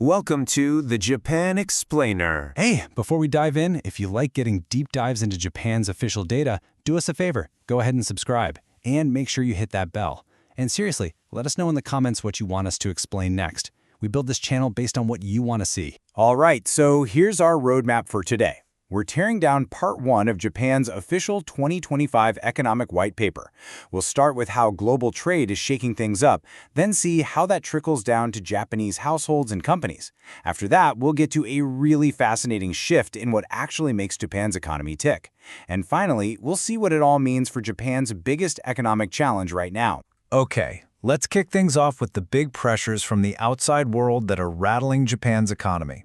Welcome to the Japan Explainer. Hey, before we dive in, if you like getting deep dives into Japan's official data, do us a favor. Go ahead and subscribe. And make sure you hit that bell. And seriously, let us know in the comments what you want us to explain next. We build this channel based on what you want to see. All right, so here's our roadmap for today. We're tearing down Part 1 of Japan's official 2025 economic white paper. We'll start with how global trade is shaking things up, then see how that trickles down to Japanese households and companies. After that, we'll get to a really fascinating shift in what actually makes Japan's economy tick. And finally, we'll see what it all means for Japan's biggest economic challenge right now. Okay, let's kick things off with the big pressures from the outside world that are rattling Japan's economy.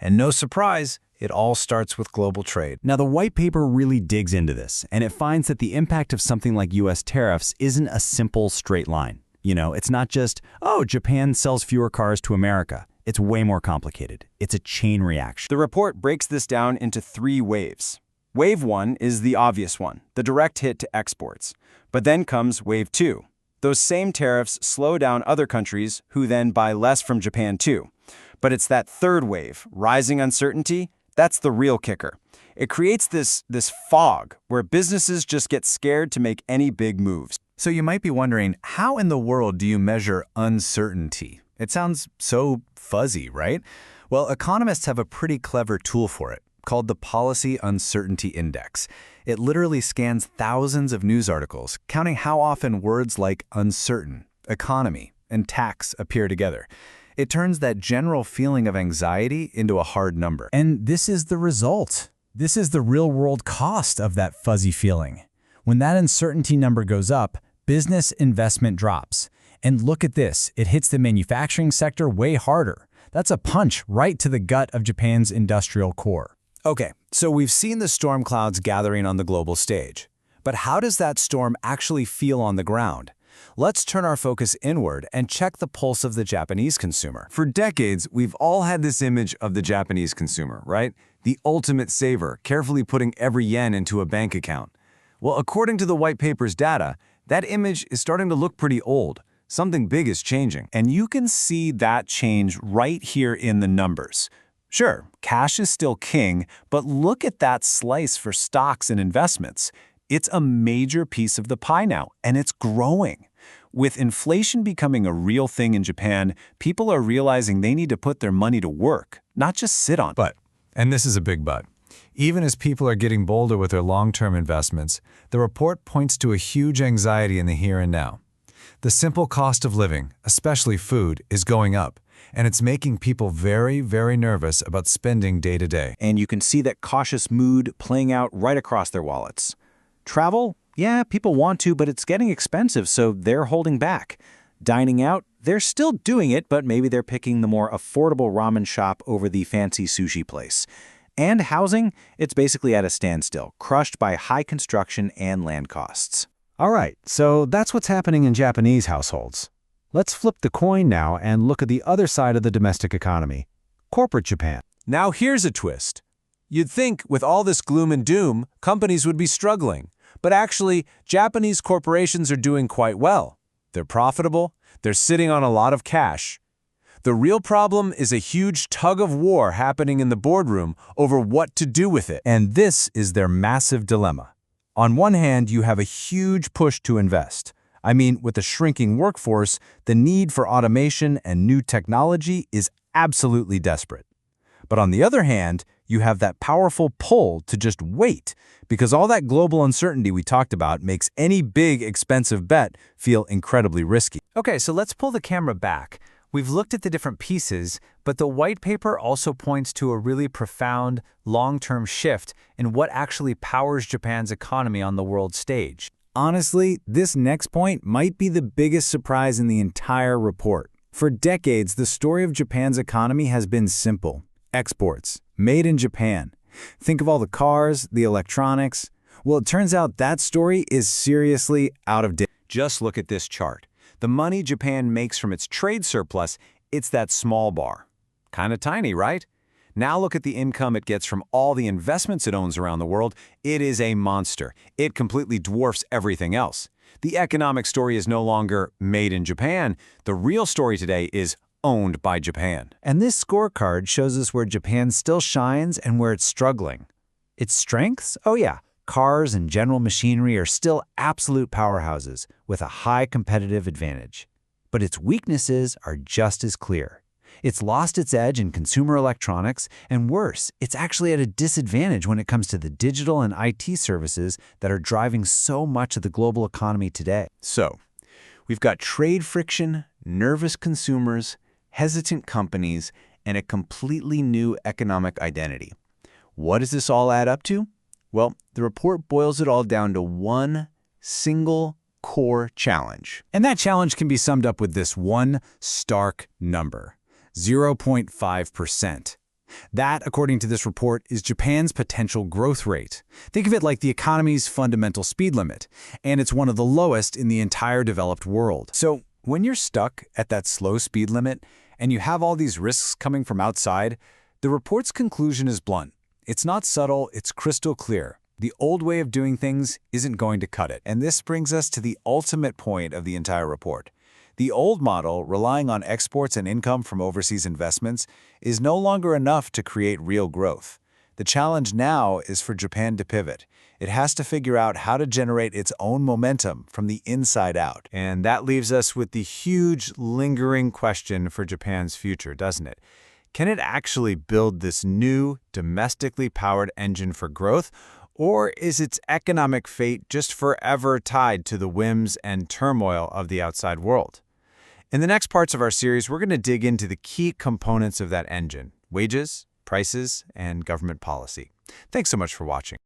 And no surprise, it all starts with global trade. Now, the white paper really digs into this, and it finds that the impact of something like U.S. tariffs isn't a simple straight line. It's not just, oh, Japan sells fewer cars to America. It's way more complicated. It's a chain reaction. The report breaks this down into 3 waves. Wave 1 is the obvious one, the direct hit to exports. But then comes Wave 2. Those same tariffs slow down other countries who then buy less from Japan too. But it's that third wave, rising uncertainty, that's the real kicker. It creates this fog where businesses just get scared to make any big moves. So you might be wondering, how in the world do you measure uncertainty? It sounds so fuzzy, right? Well, economists have a pretty clever tool for it, called the Policy Uncertainty Index. It literally scans thousands of news articles, counting how often words like uncertain, economy, and tax appear together. It turns that general feeling of anxiety into a hard number. And this is the result. This is the real-world cost of that fuzzy feeling. When that uncertainty number goes up, business investment drops. And look at this. It hits the manufacturing sector way harder. That's a punch right to the gut of Japan's industrial core. Okay, so we've seen the storm clouds gathering on the global stage. But how does that storm actually feel on the ground? Let's turn our focus inward and check the pulse of the Japanese consumer. For decades, we've all had this image of the Japanese consumer, right? The ultimate saver, carefully putting every yen into a bank account. Well, according to the white paper's data, that image is starting to look pretty old. Something big is changing. And you can see that change right here in the numbers. Sure, cash is still king, but look at that slice for stocks and investments. It's a major piece of the pie now, and it's growing. With inflation becoming a real thing in Japan, people are realizing they need to put their money to work, not just sit on it. But, and this is a big but, even as people are getting bolder with their long-term investments, the report points to a huge anxiety in the here and now. The simple cost of living, especially food, is going up, and it's making people very, very nervous about spending day to day. And you can see that cautious mood playing out right across their wallets. Travel? Yeah, people want to, but it's getting expensive, so they're holding back. Dining out? They're still doing it, but maybe they're picking the more affordable ramen shop over the fancy sushi place. And housing? It's basically at a standstill, crushed by high construction and land costs. All right, so that's what's happening in Japanese households. Let's flip the coin now and look at the other side of the domestic economy, corporate Japan. Now here's a twist. You'd think with all this gloom and doom, companies would be struggling. But actually, Japanese corporations are doing quite well. They're profitable, they're sitting on a lot of cash. The real problem is a huge tug-of-war happening in the boardroom over what to do with it. And this is their massive dilemma. On one hand, you have a huge push to invest. I mean, with a shrinking workforce, the need for automation and new technology is absolutely desperate. But on the other hand, you have that powerful pull to just wait, because all that global uncertainty we talked about makes any big, expensive bet feel incredibly risky. Okay, so let's pull the camera back. We've looked at the different pieces, but the white paper also points to a really profound, long-term shift in what actually powers Japan's economy on the world stage. Honestly, this next point might be the biggest surprise in the entire report. For decades, the story of Japan's economy has been simple. Exports, made in Japan. Think of all the cars, the electronics. Well, it turns out that story is seriously out of date. Just look at this chart. The money Japan makes from its trade surplus, it's that small bar. Kinda tiny, right? Now look at the income it gets from all the investments it owns around the world. It is a monster. It completely dwarfs everything else. The economic story is no longer made in Japan. The real story today is owned by Japan. And this scorecard shows us where Japan still shines and where it's struggling. Its strengths? Oh yeah, cars and general machinery are still absolute powerhouses with a high competitive advantage. But its weaknesses are just as clear. It's lost its edge in consumer electronics, and worse, it's actually at a disadvantage when it comes to the digital and IT services that are driving so much of the global economy today. So, we've got trade friction, nervous consumers, hesitant companies, and a completely new economic identity. What does this all add up to? Well, the report boils it all down to one single core challenge. And that challenge can be summed up with this one stark number: 0.5%. That, according to this report, is Japan's potential growth rate. Think of it like the economy's fundamental speed limit, and it's one of the lowest in the entire developed world. So, when you're stuck at that slow speed limit and you have all these risks coming from outside, the report's conclusion is blunt. It's not subtle, it's crystal clear. The old way of doing things isn't going to cut it. And this brings us to the ultimate point of the entire report. The old model, relying on exports and income from overseas investments, is no longer enough to create real growth. The challenge now is for Japan to pivot. It has to figure out how to generate its own momentum from the inside out. And that leaves us with the huge, lingering question for Japan's future, doesn't it? Can it actually build this new, domestically powered engine for growth, or is its economic fate just forever tied to the whims and turmoil of the outside world? In the next parts of our series, we're going to dig into the key components of that engine: wages, prices, and government policy. Thanks so much for watching.